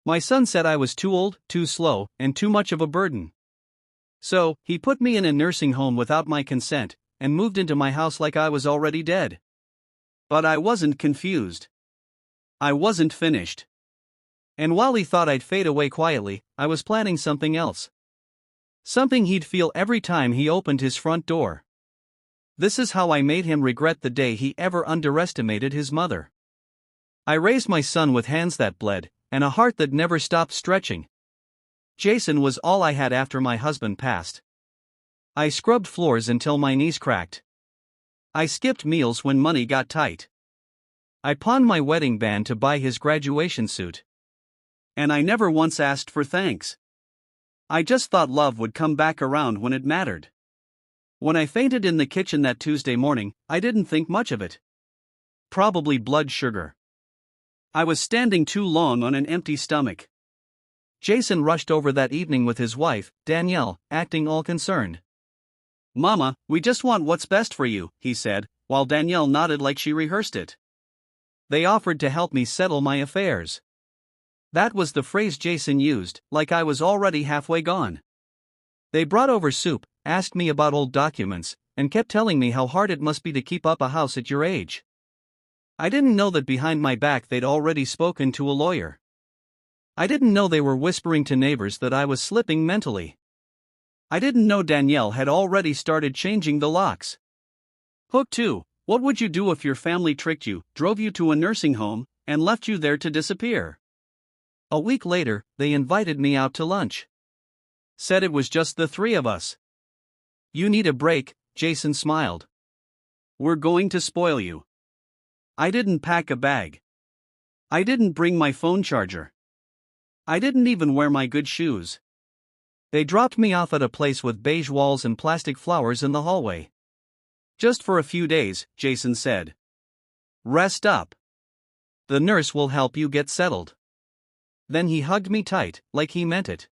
My son said I was too old, too slow, and too much of a burden. So, he put me in a nursing home without my consent, and moved into my house like I was already dead. But I wasn't confused. I wasn't finished. And while he thought I'd fade away quietly, I was planning something else. Something he'd feel every time he opened his front door. This is how I made him regret the day he ever underestimated his mother. I raised my son with hands that bled, and a heart that never stopped stretching. Jason was all I had after my husband passed. I scrubbed floors until my knees cracked. I skipped meals when money got tight. I pawned my wedding band to buy his graduation suit. And I never once asked for thanks. I just thought love would come back around when it mattered. When I fainted in the kitchen that Tuesday morning, I didn't think much of it. Probably blood sugar. I was standing too long on an empty stomach. Jason rushed over that evening with his wife, Danielle, acting all concerned. "Mama, we just want what's best for you," he said, while Danielle nodded like she rehearsed it. They offered to help me settle my affairs. That was the phrase Jason used, like I was already halfway gone. They brought over soup, asked me about old documents, and kept telling me how hard it must be to keep up a house at your age. I didn't know that behind my back they'd already spoken to a lawyer. I didn't know they were whispering to neighbors that I was slipping mentally. I didn't know Danielle had already started changing the locks. Hook 2. What would you do if your family tricked you, drove you to a nursing home, and left you there to disappear? A week later, they invited me out to lunch. Said it was just the three of us. "You need a break," Jason smiled. "We're going to spoil you." I didn't pack a bag. I didn't bring my phone charger. I didn't even wear my good shoes. They dropped me off at a place with beige walls and plastic flowers in the hallway. "Just for a few days," Jason said. "Rest up. The nurse will help you get settled." Then he hugged me tight, like he meant it.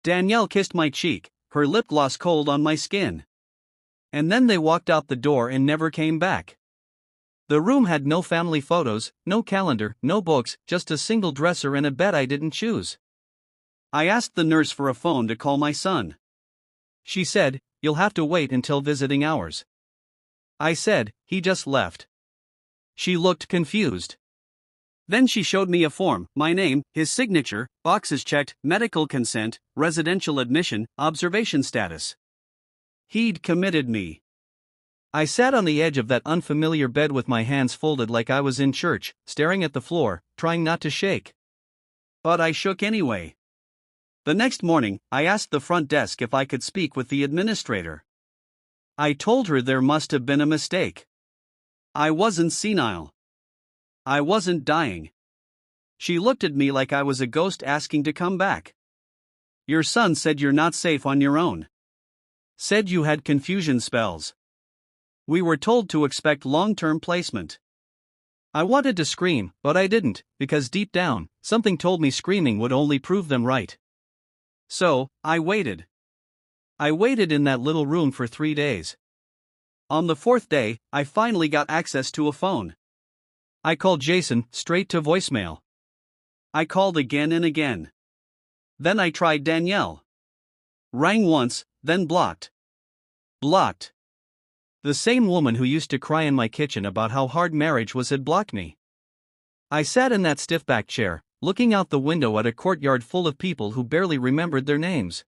Danielle kissed my cheek, her lip gloss cold on my skin. And then they walked out the door and never came back. The room had no family photos, no calendar, no books, just a single dresser and a bed I didn't choose. I asked the nurse for a phone to call my son. She said, "You'll have to wait until visiting hours." I said, "He just left." She looked confused. Then she showed me a form, my name, his signature, boxes checked, medical consent, residential admission, observation status. He'd committed me. I sat on the edge of that unfamiliar bed with my hands folded like I was in church, staring at the floor, trying not to shake. But I shook anyway. The next morning, I asked the front desk if I could speak with the administrator. I told her there must have been a mistake. I wasn't senile. I wasn't dying. She looked at me like I was a ghost asking to come back. "Your son said you're not safe on your own. Said you had confusion spells. We were told to expect long-term placement." I wanted to scream, but I didn't, because deep down, something told me screaming would only prove them right. So, I waited. I waited in that little room for 3 days. On the 4th day, I finally got access to a phone. I called Jason, straight to voicemail. I called again and again. Then I tried Danielle. Rang once, then blocked. Blocked. The same woman who used to cry in my kitchen about how hard marriage was had blocked me. I sat in that stiff-backed chair, looking out the window at a courtyard full of people who barely remembered their names.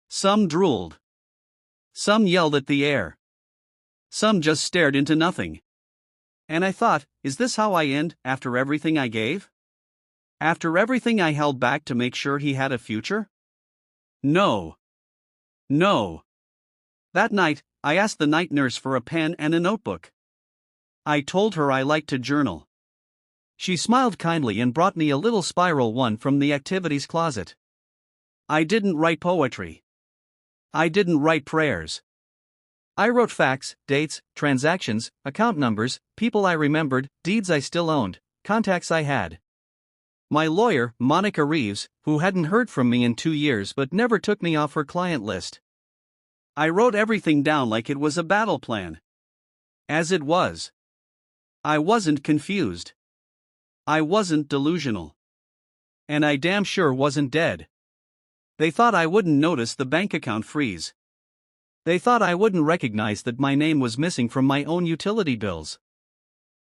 Some drooled. Some yelled at the air. Some just stared into nothing. And I thought, is this how I end, after everything I gave? After everything I held back to make sure he had a future? No. No. That night, I asked the night nurse for a pen and a notebook. I told her I liked to journal. She smiled kindly and brought me a little spiral one from the activities closet. I didn't write poetry. I didn't write prayers. I wrote facts, dates, transactions, account numbers, people I remembered, deeds I still owned, contacts I had. My lawyer, Monica Reeves, who hadn't heard from me in 2 years but never took me off her client list. I wrote everything down like it was a battle plan. As it was. I wasn't confused. I wasn't delusional. And I damn sure wasn't dead. They thought I wouldn't notice the bank account freeze. They thought I wouldn't recognize that my name was missing from my own utility bills.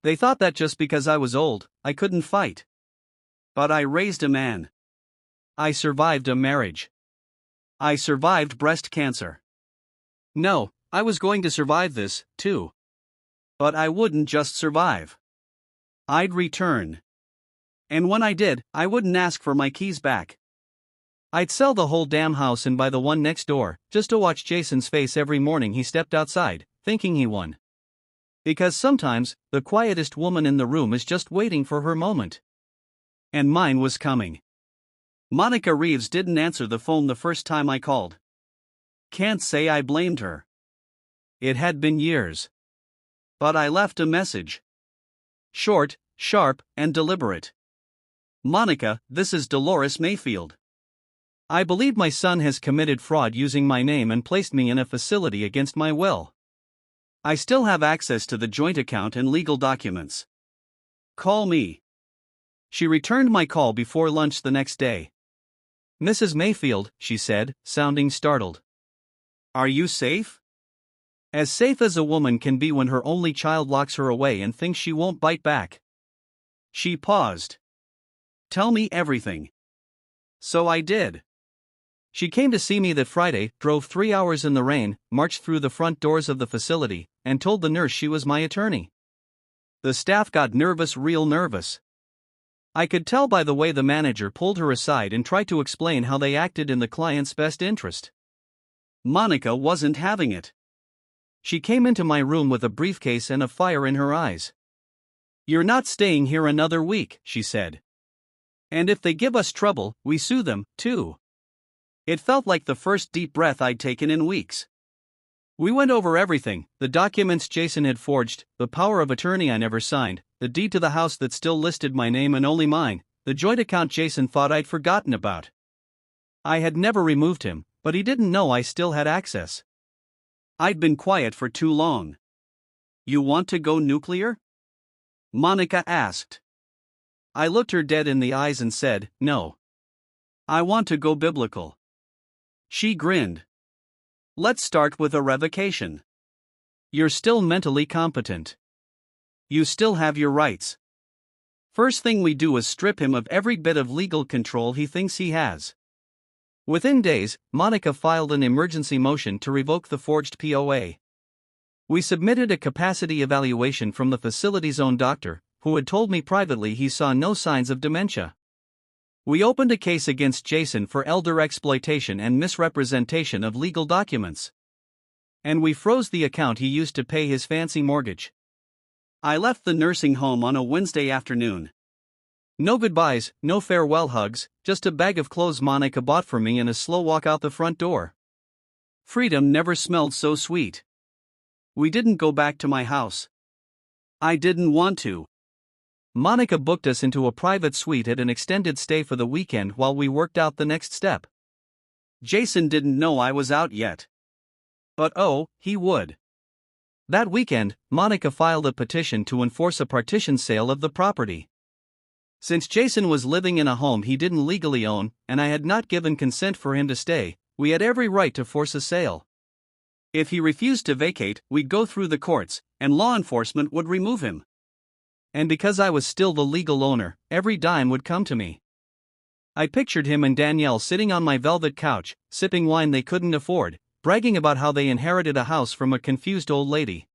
They thought that just because I was old, I couldn't fight. But I raised a man. I survived a marriage. I survived breast cancer. No, I was going to survive this, too. But I wouldn't just survive. I'd return. And when I did, I wouldn't ask for my keys back. I'd sell the whole damn house and buy the one next door, just to watch Jason's face every morning he stepped outside, thinking he won. Because sometimes, the quietest woman in the room is just waiting for her moment. And mine was coming. Monica Reeves didn't answer the phone the first time I called. Can't say I blamed her. It had been years. But I left a message. Short, sharp, and deliberate. Monica, this is Dolores Mayfield. I believe my son has committed fraud using my name and placed me in a facility against my will. I still have access to the joint account and legal documents. Call me. She returned my call before lunch the next day. Mrs. Mayfield, she said, sounding startled. Are you safe? As safe as a woman can be when her only child locks her away and thinks she won't bite back. She paused. Tell me everything. So I did. She came to see me that Friday, drove 3 hours in the rain, marched through the front doors of the facility, and told the nurse she was my attorney. The staff got nervous, real nervous. I could tell by the way the manager pulled her aside and tried to explain how they acted in the client's best interest. Monica wasn't having it. She came into my room with a briefcase and a fire in her eyes. You're not staying here another week, she said. And if they give us trouble, we sue them, too. It felt like the first deep breath I'd taken in weeks. We went over everything, the documents Jason had forged, the power of attorney I never signed, the deed to the house that still listed my name and only mine, the joint account Jason thought I'd forgotten about. I had never removed him, but he didn't know I still had access. I'd been quiet for too long. You want to go nuclear? Monica asked. I looked her dead in the eyes and said, no. I want to go biblical. She grinned. Let's start with a revocation. You're still mentally competent. You still have your rights. First thing we do is strip him of every bit of legal control he thinks he has. Within days, Monica filed an emergency motion to revoke the forged POA. We submitted a capacity evaluation from the facility's own doctor, who had told me privately he saw no signs of dementia. We opened a case against Jason for elder exploitation and misrepresentation of legal documents. And we froze the account he used to pay his fancy mortgage. I left the nursing home on a Wednesday afternoon. No goodbyes, no farewell hugs, just a bag of clothes Monica bought for me and a slow walk out the front door. Freedom never smelled so sweet. We didn't go back to my house. I didn't want to. Monica booked us into a private suite at an extended stay for the weekend while we worked out the next step. Jason didn't know I was out yet. But oh, he would. That weekend, Monica filed a petition to enforce a partition sale of the property. Since Jason was living in a home he didn't legally own, and I had not given consent for him to stay, we had every right to force a sale. If he refused to vacate, we'd go through the courts, and law enforcement would remove him. And because I was still the legal owner, every dime would come to me. I pictured him and Danielle sitting on my velvet couch, sipping wine they couldn't afford, bragging about how they inherited a house from a confused old lady.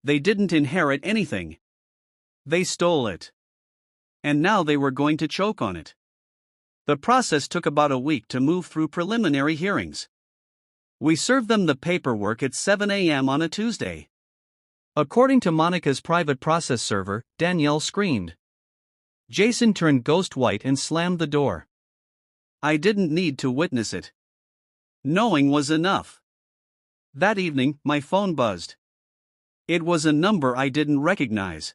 They didn't inherit anything. They stole it. And now they were going to choke on it. The process took about a week to move through preliminary hearings. We served them the paperwork at 7 a.m. on a Tuesday. According to Monica's private process server, Danielle screamed. Jason turned ghost white and slammed the door. I didn't need to witness it. Knowing was enough. That evening, my phone buzzed. It was a number I didn't recognize.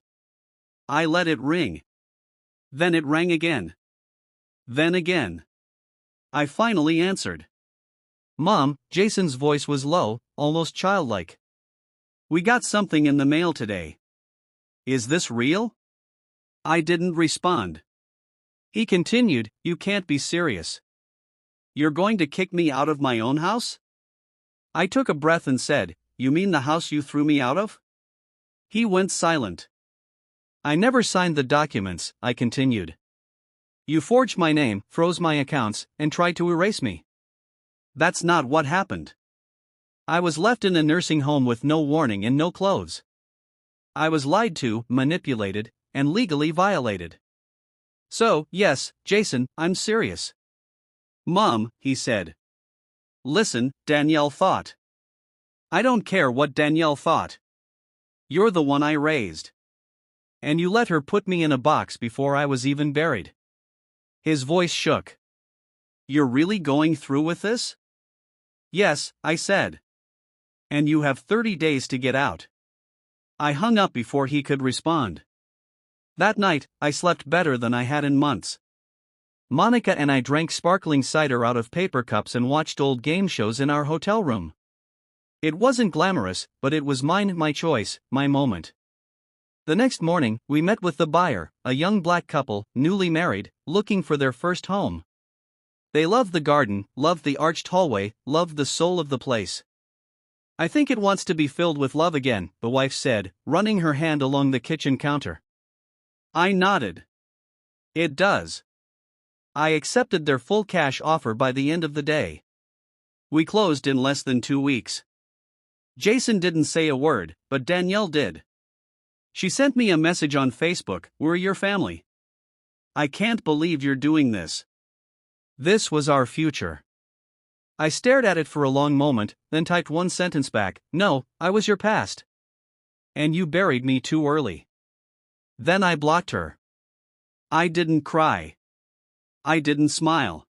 I let it ring. Then it rang again. Then again. I finally answered. Mom, Jason's voice was low, almost childlike. We got something in the mail today. Is this real? I didn't respond. He continued, "You can't be serious. You're going to kick me out of my own house?" I took a breath and said, "You mean the house you threw me out of?" He went silent. "I never signed the documents," I continued. "You forged my name, froze my accounts, and tried to erase me. That's not what happened. I was left in a nursing home with no warning and no clothes. I was lied to, manipulated, and legally violated. So, yes, Jason, I'm serious." "Mom," he said. "Listen, Danielle thought." "I don't care what Danielle thought. You're the one I raised. And you let her put me in a box before I was even buried." His voice shook. "You're really going through with this?" "Yes," I said. "And you have 30 days to get out." I hung up before he could respond. That night, I slept better than I had in months. Monica and I drank sparkling cider out of paper cups and watched old game shows in our hotel room. It wasn't glamorous, but it was mine, my choice, my moment. The next morning, we met with the buyer, a young black couple, newly married, looking for their first home. They loved the garden, loved the arched hallway, loved the soul of the place. "I think it wants to be filled with love again," the wife said, running her hand along the kitchen counter. I nodded. "It does." I accepted their full cash offer by the end of the day. We closed in less than 2 weeks. Jason didn't say a word, but Danielle did. She sent me a message on Facebook, "We're your family. I can't believe you're doing this." This was our future. I stared at it for a long moment, then typed one sentence back, "No, I was your past. And you buried me too early." Then I blocked her. I didn't cry. I didn't smile.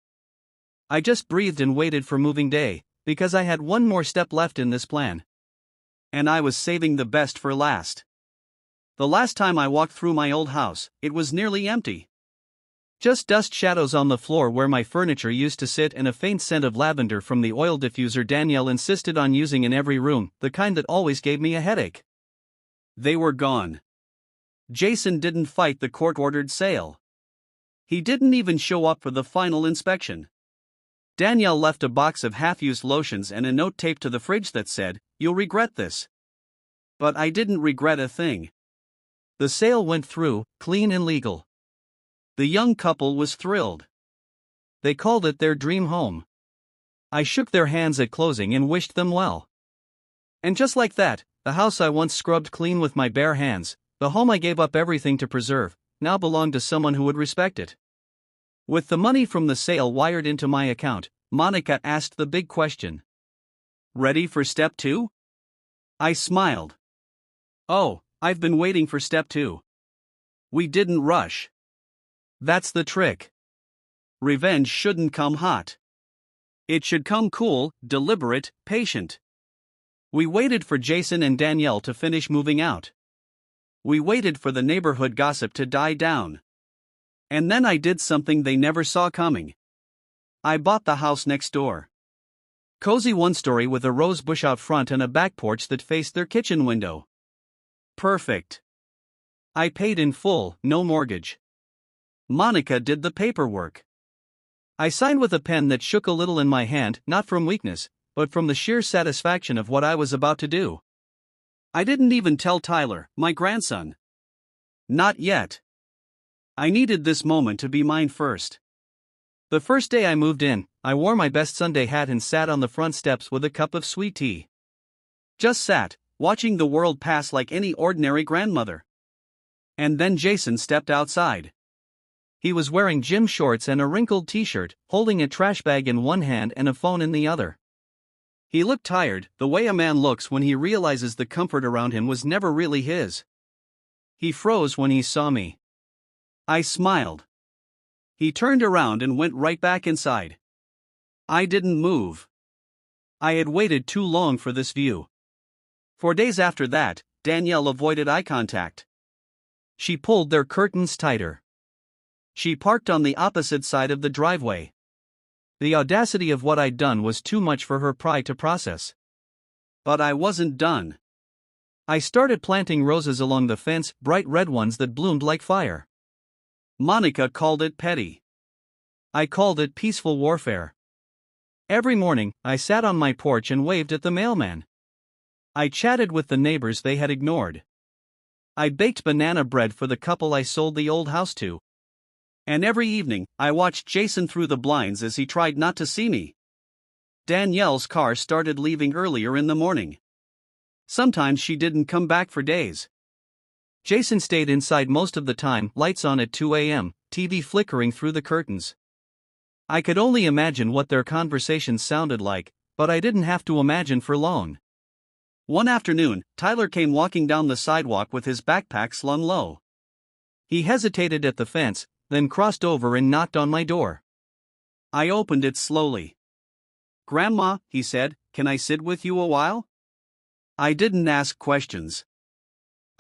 I just breathed and waited for moving day, because I had one more step left in this plan. And I was saving the best for last. The last time I walked through my old house, it was nearly empty. Just dust shadows on the floor where my furniture used to sit and a faint scent of lavender from the oil diffuser Danielle insisted on using in every room, the kind that always gave me a headache. They were gone. Jason didn't fight the court-ordered sale. He didn't even show up for the final inspection. Danielle left a box of half-used lotions and a note taped to the fridge that said, "You'll regret this." But I didn't regret a thing. The sale went through, clean and legal. The young couple was thrilled. They called it their dream home. I shook their hands at closing and wished them well. And just like that, the house I once scrubbed clean with my bare hands, the home I gave up everything to preserve, now belonged to someone who would respect it. With the money from the sale wired into my account, Monica asked the big question. "Ready for step 2? I smiled. "Oh, I've been waiting for step 2. We didn't rush. That's the trick. Revenge shouldn't come hot. It should come cool, deliberate, patient. We waited for Jason and Danielle to finish moving out. We waited for the neighborhood gossip to die down. And then I did something they never saw coming. I bought the house next door. Cozy one-story with a rose bush out front and a back porch that faced their kitchen window. Perfect. I paid in full, no mortgage. Monica did the paperwork. I signed with a pen that shook a little in my hand, not from weakness, but from the sheer satisfaction of what I was about to do. I didn't even tell Tyler, my grandson. Not yet. I needed this moment to be mine first. The first day I moved in, I wore my best Sunday hat and sat on the front steps with a cup of sweet tea. Just sat, watching the world pass like any ordinary grandmother. And then Jason stepped outside. He was wearing gym shorts and a wrinkled t-shirt, holding a trash bag in one hand and a phone in the other. He looked tired, the way a man looks when he realizes the comfort around him was never really his. He froze when he saw me. I smiled. He turned around and went right back inside. I didn't move. I had waited too long for this view. For days after that, Danielle avoided eye contact. She pulled their curtains tighter. She parked on the opposite side of the driveway. The audacity of what I'd done was too much for her pride to process. But I wasn't done. I started planting roses along the fence, bright red ones that bloomed like fire. Monica called it petty. I called it peaceful warfare. Every morning, I sat on my porch and waved at the mailman. I chatted with the neighbors they had ignored. I baked banana bread for the couple I sold the old house to. And every evening, I watched Jason through the blinds as he tried not to see me. Danielle's car started leaving earlier in the morning. Sometimes she didn't come back for days. Jason stayed inside most of the time, lights on at 2 a.m., TV flickering through the curtains. I could only imagine what their conversations sounded like, but I didn't have to imagine for long. One afternoon, Tyler came walking down the sidewalk with his backpack slung low. He hesitated at the fence, then crossed over and knocked on my door. I opened it slowly. "Grandma," he said, "can I sit with you a while?" I didn't ask questions.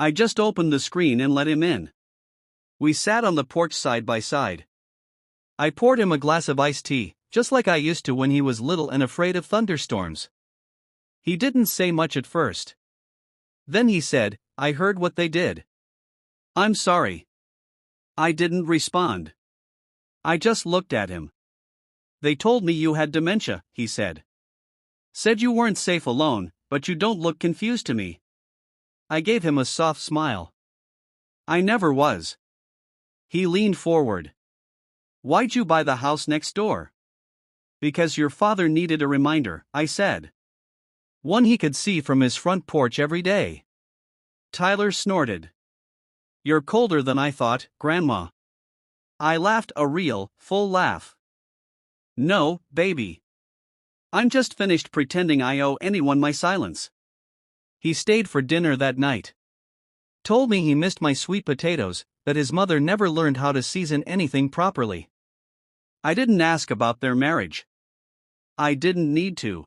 I just opened the screen and let him in. We sat on the porch side by side. I poured him a glass of iced tea, just like I used to when he was little and afraid of thunderstorms. He didn't say much at first. Then he said, "I heard what they did." "I'm sorry." I didn't respond. I just looked at him. "They told me you had dementia," he said. "Said you weren't safe alone, but you don't look confused to me." I gave him a soft smile. "I never was." He leaned forward. "Why'd you buy the house next door?" "Because your father needed a reminder," I said. One he could see from his front porch every day. Tyler snorted. "You're colder than I thought, Grandma." I laughed a real, full laugh. "No, baby. I'm just finished pretending I owe anyone my silence." He stayed for dinner that night. Told me he missed my sweet potatoes, that his mother never learned how to season anything properly. I didn't ask about their marriage. I didn't need to.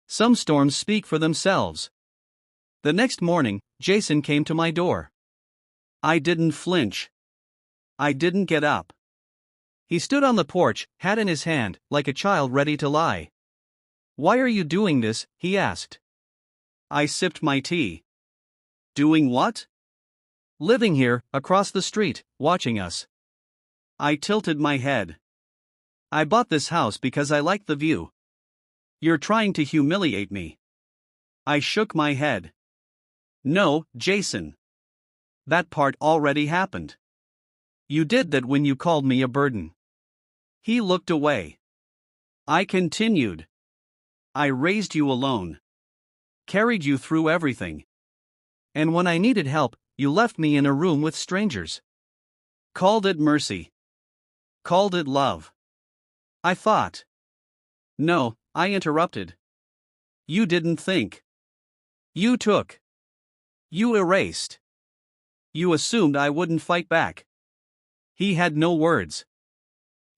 Some storms speak for themselves. The next morning, Jason came to my door. I didn't flinch. I didn't get up. He stood on the porch, hat in his hand, like a child ready to lie. "Why are you doing this?" he asked. I sipped my tea. "Doing what?" "Living here, across the street, watching us." I tilted my head. "I bought this house because I like the view." "You're trying to humiliate me." I shook my head. "No, Jason. That part already happened. You did that when you called me a burden." He looked away. I continued. "I raised you alone. Carried you through everything. And when I needed help, you left me in a room with strangers. Called it mercy. Called it love. I thought." "No," I interrupted. "You didn't think. You took. You erased. You assumed I wouldn't fight back." He had no words.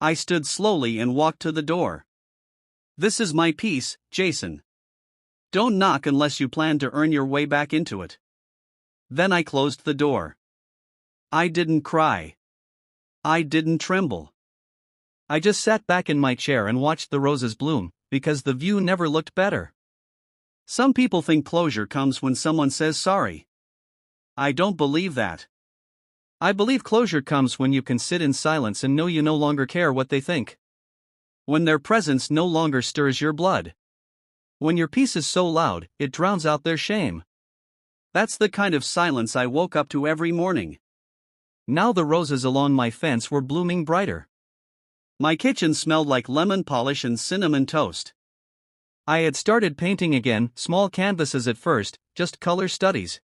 I stood slowly and walked to the door. "This is my piece, Jason. Don't knock unless you plan to earn your way back into it." Then I closed the door. I didn't cry. I didn't tremble. I just sat back in my chair and watched the roses bloom, because the view never looked better. Some people think closure comes when someone says sorry. I don't believe that. I believe closure comes when you can sit in silence and know you no longer care what they think. When their presence no longer stirs your blood. When your peace is so loud, it drowns out their shame. That's the kind of silence I woke up to every morning. Now the roses along my fence were blooming brighter. My kitchen smelled like lemon polish and cinnamon toast. I had started painting again, small canvases at first, just color studies.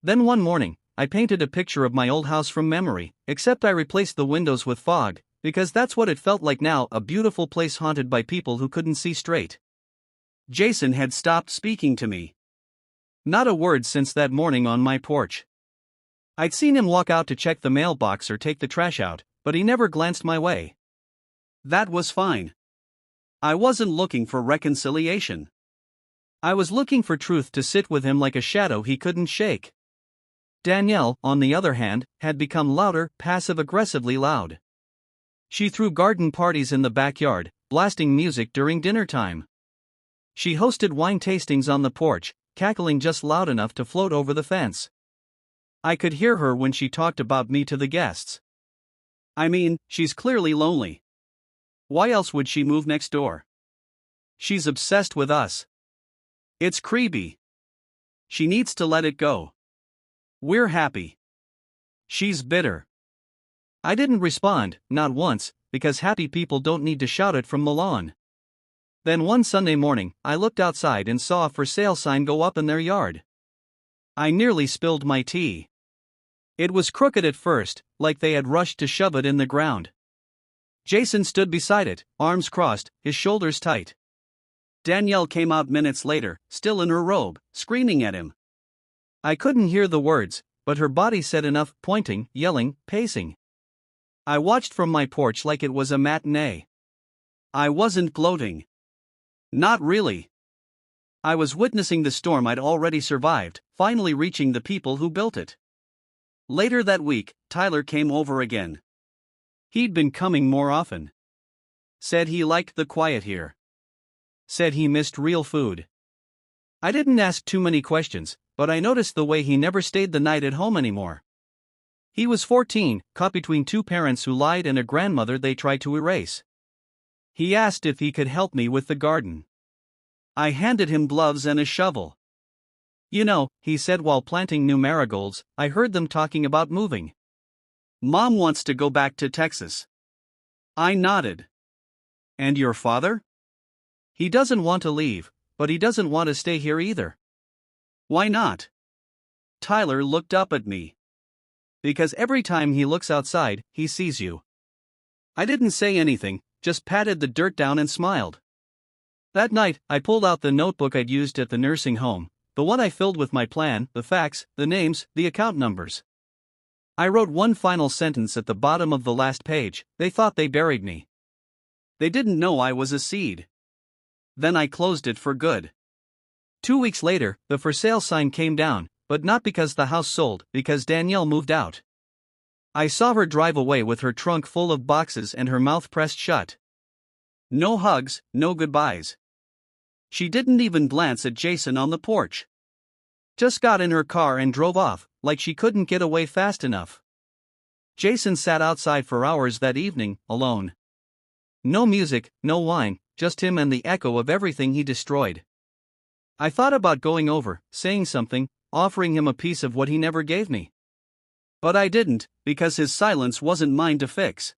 Then one morning, I painted a picture of my old house from memory, except I replaced the windows with fog, because that's what it felt like now, a beautiful place haunted by people who couldn't see straight. Jason had stopped speaking to me. Not a word since that morning on my porch. I'd seen him walk out to check the mailbox or take the trash out, but he never glanced my way. That was fine. I wasn't looking for reconciliation. I was looking for truth to sit with him like a shadow he couldn't shake. Danielle, on the other hand, had become louder, passive-aggressively loud. She threw garden parties in the backyard, blasting music during dinner time. She hosted wine tastings on the porch, cackling just loud enough to float over the fence. I could hear her when she talked about me to the guests. I mean, she's clearly lonely. Why else would she move next door? She's obsessed with us. It's creepy. She needs to let it go. We're happy. She's bitter. I didn't respond, not once, because happy people don't need to shout it from the lawn. Then one Sunday morning, I looked outside and saw a for sale sign go up in their yard. I nearly spilled my tea. It was crooked at first, like they had rushed to shove it in the ground. Jason stood beside it, arms crossed, his shoulders tight. Danielle came out minutes later, still in her robe, screaming at him. I couldn't hear the words, but her body said enough, pointing, yelling, pacing. I watched from my porch like it was a matinee. I wasn't gloating. Not really. I was witnessing the storm I'd already survived, finally reaching the people who built it. Later that week, Tyler came over again. He'd been coming more often. Said he liked the quiet here. Said he missed real food. I didn't ask too many questions, but I noticed the way he never stayed the night at home anymore. He was 14, caught between two parents who lied and a grandmother they tried to erase. He asked if he could help me with the garden. I handed him gloves and a shovel. You know, he said while planting new marigolds, I heard them talking about moving. Mom wants to go back to Texas. I nodded. And your father? He doesn't want to leave, but he doesn't want to stay here either. Why not? Tyler looked up at me. Because every time he looks outside, he sees you. I didn't say anything, just patted the dirt down and smiled. That night, I pulled out the notebook I'd used at the nursing home, the one I filled with my plan, the facts, the names, the account numbers. I wrote one final sentence at the bottom of the last page. They thought they buried me. They didn't know I was a seed. Then I closed it for good. 2 weeks later, the for sale sign came down, but not because the house sold, because Danielle moved out. I saw her drive away with her trunk full of boxes and her mouth pressed shut. No hugs, no goodbyes. She didn't even glance at Jason on the porch. Just got in her car and drove off, like she couldn't get away fast enough. Jason sat outside for hours that evening, alone. No music, no wine, just him and the echo of everything he destroyed. I thought about going over, saying something, offering him a piece of what he never gave me. But I didn't, because his silence wasn't mine to fix.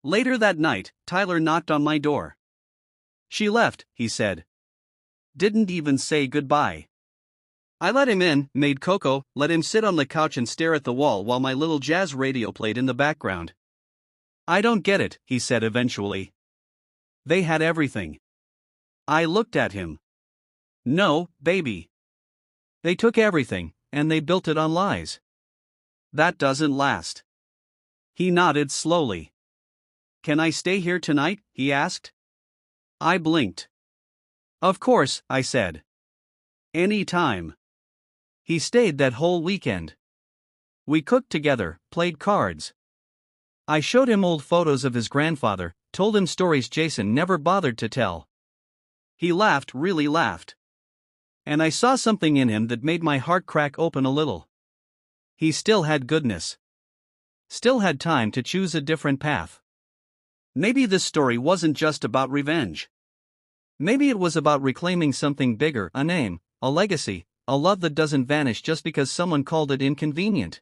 Later that night, Tyler knocked on my door. She left, he said. Didn't even say goodbye. I let him in, made cocoa, let him sit on the couch and stare at the wall while my little jazz radio played in the background. I don't get it, he said eventually. They had everything. I looked at him. No, baby. They took everything, and they built it on lies. That doesn't last. He nodded slowly. Can I stay here tonight? He asked. I blinked. Of course, I said. Any time. He stayed that whole weekend. We cooked together, played cards. I showed him old photos of his grandfather, told him stories Jason never bothered to tell. He laughed, really laughed. And I saw something in him that made my heart crack open a little. He still had goodness. Still had time to choose a different path. Maybe this story wasn't just about revenge. Maybe it was about reclaiming something bigger, a name, a legacy, a love that doesn't vanish just because someone called it inconvenient.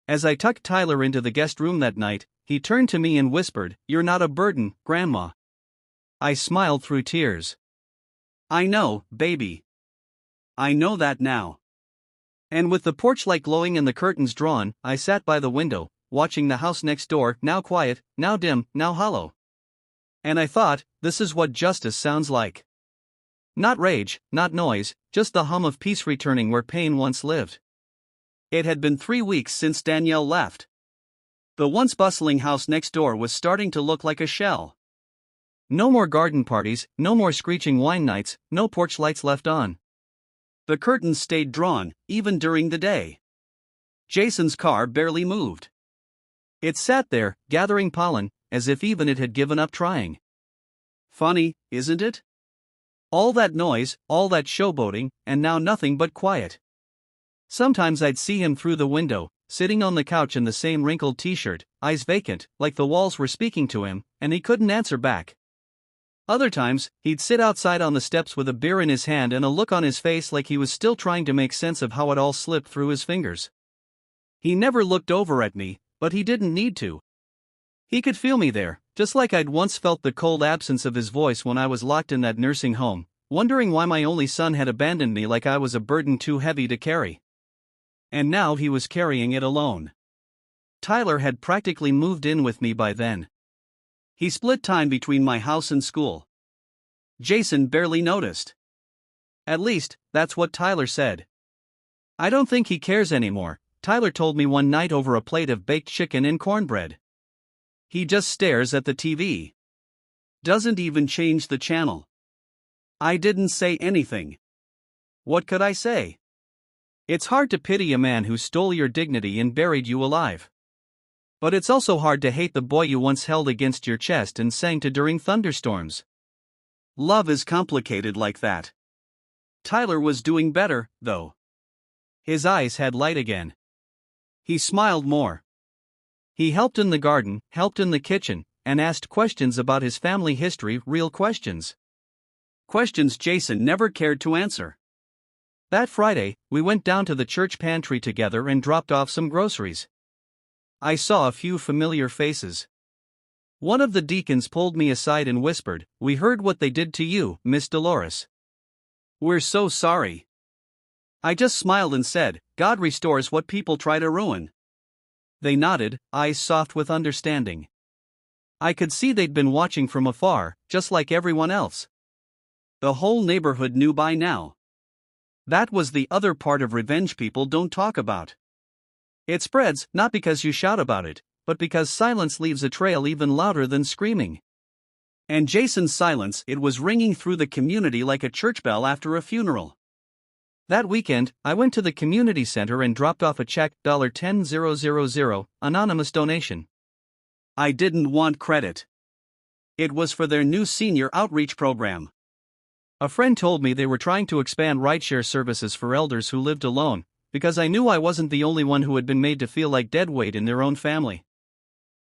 As I tucked Tyler into the guest room that night, he turned to me and whispered, "You're not a burden, Grandma." I smiled through tears. I know, baby. I know that now. And with the porch light glowing and the curtains drawn, I sat by the window, watching the house next door, now quiet, now dim, now hollow. And I thought, this is what justice sounds like. Not rage, not noise, just the hum of peace returning where pain once lived. It had been 3 weeks since Danielle left. The once bustling house next door was starting to look like a shell. No more garden parties, no more screeching wine nights, no porch lights left on. The curtains stayed drawn, even during the day. Jason's car barely moved. It sat there, gathering pollen, as if even it had given up trying. Funny, isn't it? All that noise, all that showboating, and now nothing but quiet. Sometimes I'd see him through the window, sitting on the couch in the same wrinkled t-shirt, eyes vacant, like the walls were speaking to him, and he couldn't answer back. Other times, he'd sit outside on the steps with a beer in his hand and a look on his face like he was still trying to make sense of how it all slipped through his fingers. He never looked over at me, but he didn't need to. He could feel me there, just like I'd once felt the cold absence of his voice when I was locked in that nursing home, wondering why my only son had abandoned me like I was a burden too heavy to carry. And now he was carrying it alone. Tyler had practically moved in with me by then. He split time between my house and school. Jason barely noticed. At least, that's what Tyler said. I don't think he cares anymore, Tyler told me one night over a plate of baked chicken and cornbread. He just stares at the TV. Doesn't even change the channel. I didn't say anything. What could I say? It's hard to pity a man who stole your dignity and buried you alive. But it's also hard to hate the boy you once held against your chest and sang to during thunderstorms. Love is complicated like that. Tyler was doing better, though. His eyes had light again. He smiled more. He helped in the garden, helped in the kitchen, and asked questions about his family history, real questions. Questions Jason never cared to answer. That Friday, we went down to the church pantry together and dropped off some groceries. I saw a few familiar faces. One of the deacons pulled me aside and whispered, "We heard what they did to you, Miss Dolores. We're so sorry." I just smiled and said, "God restores what people try to ruin." They nodded, eyes soft with understanding. I could see they'd been watching from afar, just like everyone else. The whole neighborhood knew by now. That was the other part of revenge people don't talk about. It spreads, not because you shout about it, but because silence leaves a trail even louder than screaming. And Jason's silence, it was ringing through the community like a church bell after a funeral. That weekend, I went to the community center and dropped off a check, $10,000, anonymous donation. I didn't want credit. It was for their new senior outreach program. A friend told me they were trying to expand rideshare services for elders who lived alone, because I knew I wasn't the only one who had been made to feel like deadweight in their own family.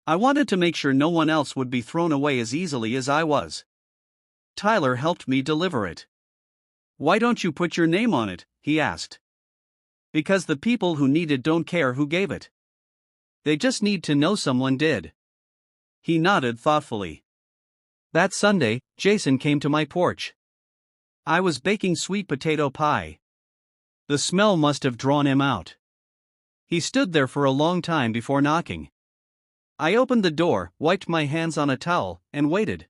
I wanted to make sure no one else would be thrown away as easily as I was. Tyler helped me deliver it. "Why don't you put your name on it?" he asked. "Because the people who need it don't care who gave it. They just need to know someone did." He nodded thoughtfully. That Sunday, Jason came to my porch. I was baking sweet potato pie. The smell must have drawn him out. He stood there for a long time before knocking. I opened the door, wiped my hands on a towel, and waited.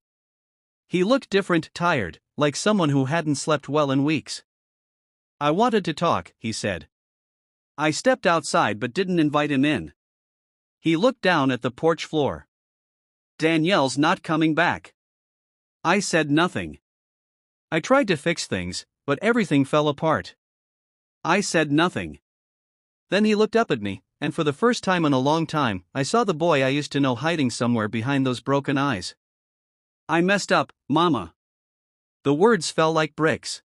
He looked different, tired, like someone who hadn't slept well in weeks. "I wanted to talk," he said. I stepped outside but didn't invite him in. He looked down at the porch floor. "Danielle's not coming back." I said nothing. I tried to fix things, but everything fell apart. I said nothing. Then he looked up at me, and for the first time in a long time, I saw the boy I used to know hiding somewhere behind those broken eyes. "I messed up, Mama." The words fell like bricks.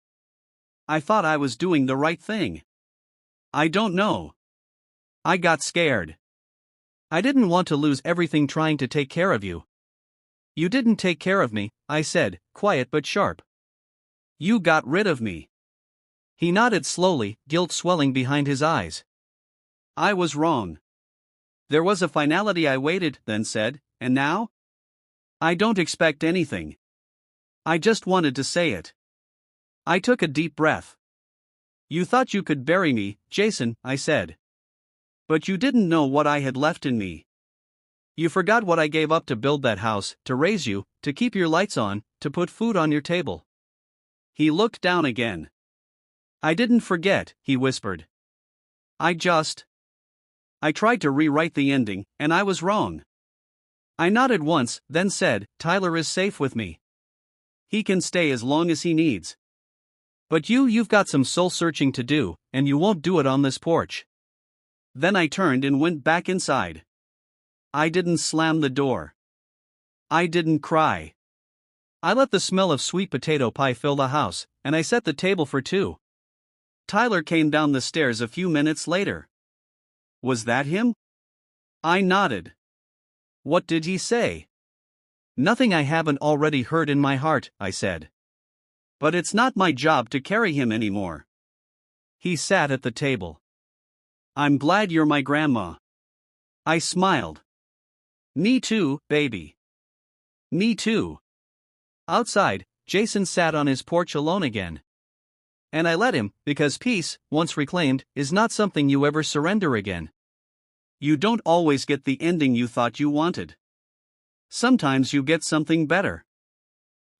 I thought I was doing the right thing. I don't know. I got scared. I didn't want to lose everything trying to take care of you. "You didn't take care of me," I said, quiet but sharp. "You got rid of me." He nodded slowly, guilt swelling behind his eyes. "I was wrong." There was a finality. I waited, then said, "And now?" "I don't expect anything. I just wanted to say it." I took a deep breath. "You thought you could bury me, Jason," I said. "But you didn't know what I had left in me. You forgot what I gave up to build that house, to raise you, to keep your lights on, to put food on your table." He looked down again. "I didn't forget," he whispered. I tried to rewrite the ending, and I was wrong." I nodded once, then said, "Tyler is safe with me. He can stay as long as he needs. But you've got some soul searching to do, and you won't do it on this porch." Then I turned and went back inside. I didn't slam the door. I didn't cry. I let the smell of sweet potato pie fill the house, and I set the table for two. Tyler came down the stairs a few minutes later. Was that him? I nodded. What did he say? Nothing I haven't already heard in my heart, I said. But it's not my job to carry him anymore. He sat at the table. I'm glad you're my grandma. I smiled. Me too, baby. Me too. Outside, Jason sat on his porch alone again. And I let him, because peace, once reclaimed, is not something you ever surrender again. You don't always get the ending you thought you wanted. Sometimes you get something better.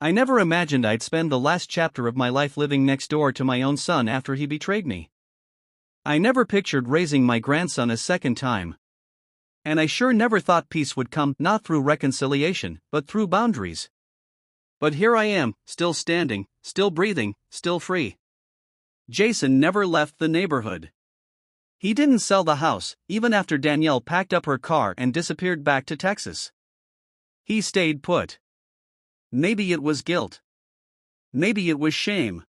I never imagined I'd spend the last chapter of my life living next door to my own son after he betrayed me. I never pictured raising my grandson a second time. And I sure never thought peace would come not through reconciliation, but through boundaries. But here I am, still standing, still breathing, still free. Jason never left the neighborhood. He didn't sell the house, even after Danielle packed up her car and disappeared back to Texas. He stayed put. Maybe it was guilt. Maybe it was shame.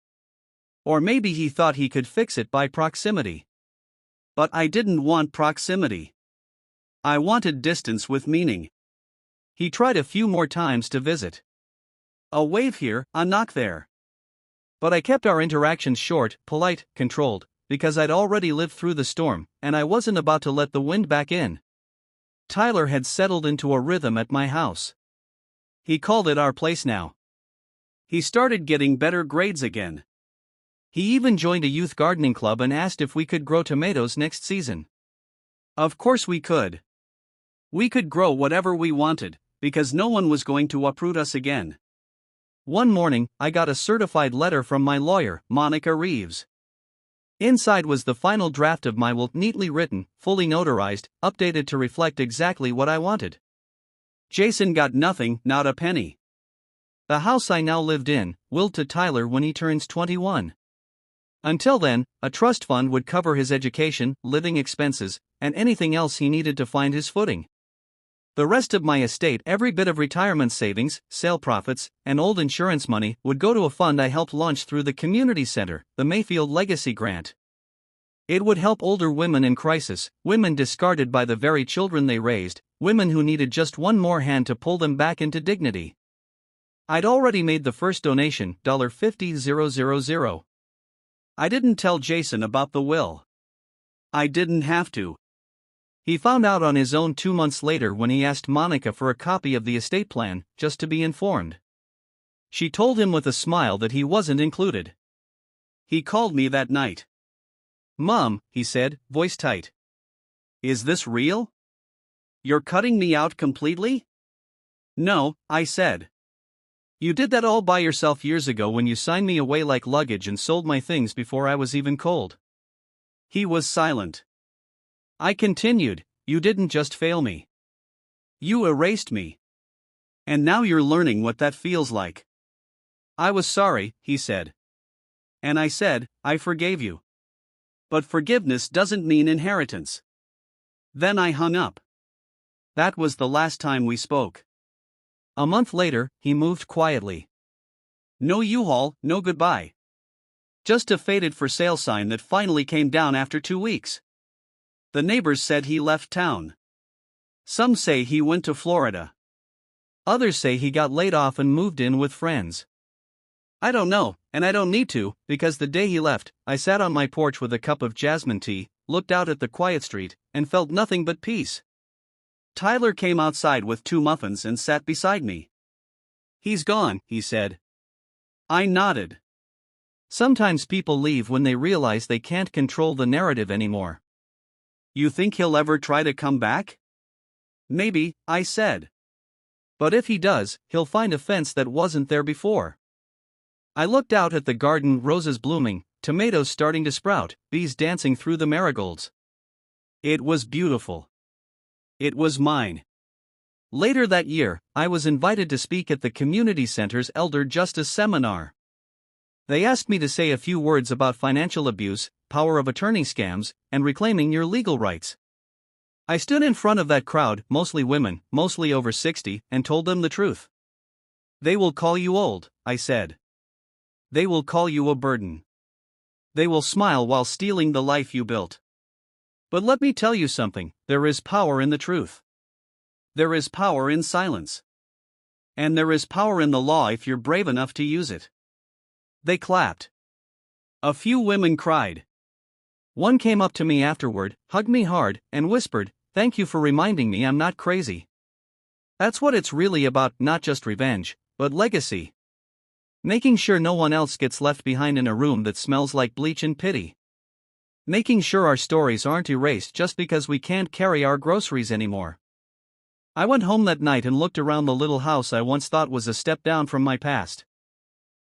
Or maybe he thought he could fix it by proximity. But I didn't want proximity. I wanted distance with meaning. He tried a few more times to visit. A wave here, a knock there. But I kept our interactions short, polite, controlled, because I'd already lived through the storm, and I wasn't about to let the wind back in. Tyler had settled into a rhythm at my house. He called it our place now. He started getting better grades again. He even joined a youth gardening club and asked if we could grow tomatoes next season. Of course we could. We could grow whatever we wanted, because no one was going to uproot us again. One morning, I got a certified letter from my lawyer, Monica Reeves. Inside was the final draft of my will, neatly written, fully notarized, updated to reflect exactly what I wanted. Jason got nothing, not a penny. The house I now lived in, willed to Tyler when he turns 21. Until then, a trust fund would cover his education, living expenses, and anything else he needed to find his footing. The rest of my estate, every bit of retirement savings, sale profits, and old insurance money, would go to a fund I helped launch through the community center, the Mayfield Legacy Grant. It would help older women in crisis, women discarded by the very children they raised, women who needed just one more hand to pull them back into dignity. I'd already made the first donation, $50,000. I didn't tell Jason about the will. I didn't have to. He found out on his own 2 months later when he asked Monica for a copy of the estate plan, just to be informed. She told him with a smile that he wasn't included. He called me that night. "Mom," he said, voice tight. "Is this real? You're cutting me out completely?" "No," I said. "You did that all by yourself years ago when you signed me away like luggage and sold my things before I was even cold." He was silent. I continued, "You didn't just fail me. You erased me. And now you're learning what that feels like." "I was sorry," he said. And I said, "I forgave you. But forgiveness doesn't mean inheritance." Then I hung up. That was the last time we spoke. A month later, he moved quietly. No U-Haul, no goodbye. Just a faded for sale sign that finally came down after 2 weeks. The neighbors said he left town. Some say he went to Florida. Others say he got laid off and moved in with friends. I don't know, and I don't need to, because the day he left, I sat on my porch with a cup of jasmine tea, looked out at the quiet street, and felt nothing but peace. Tyler came outside with 2 muffins and sat beside me. "He's gone," he said. I nodded. Sometimes people leave when they realize they can't control the narrative anymore. "You think he'll ever try to come back?" "Maybe," I said. "But if he does, he'll find a fence that wasn't there before." I looked out at the garden, roses blooming, tomatoes starting to sprout, bees dancing through the marigolds. It was beautiful. It was mine. Later that year, I was invited to speak at the community center's Elder Justice Seminar. They asked me to say a few words about financial abuse, power of attorney scams, and reclaiming your legal rights. I stood in front of that crowd, mostly women, mostly over 60, and told them the truth. "They will call you old," I said. "They will call you a burden. They will smile while stealing the life you built. But let me tell you something, there is power in the truth. There is power in silence. And there is power in the law if you're brave enough to use it. They clapped. A few women cried. One came up to me afterward, hugged me hard, and whispered, "Thank you for reminding me I'm not crazy." That's what it's really about, not just revenge, but legacy. Making sure no one else gets left behind in a room that smells like bleach and pity. Making sure our stories aren't erased just because we can't carry our groceries anymore. I went home that night and looked around the little house I once thought was a step down from my past.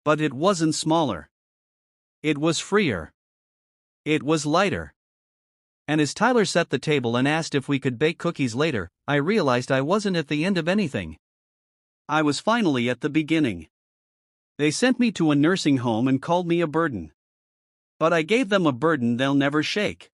But it wasn't smaller. It was freer. It was lighter. And as Tyler set the table and asked if we could bake cookies later, I realized I wasn't at the end of anything. I was finally at the beginning. They sent me to a nursing home and called me a burden. But I gave them a burden they'll never shake.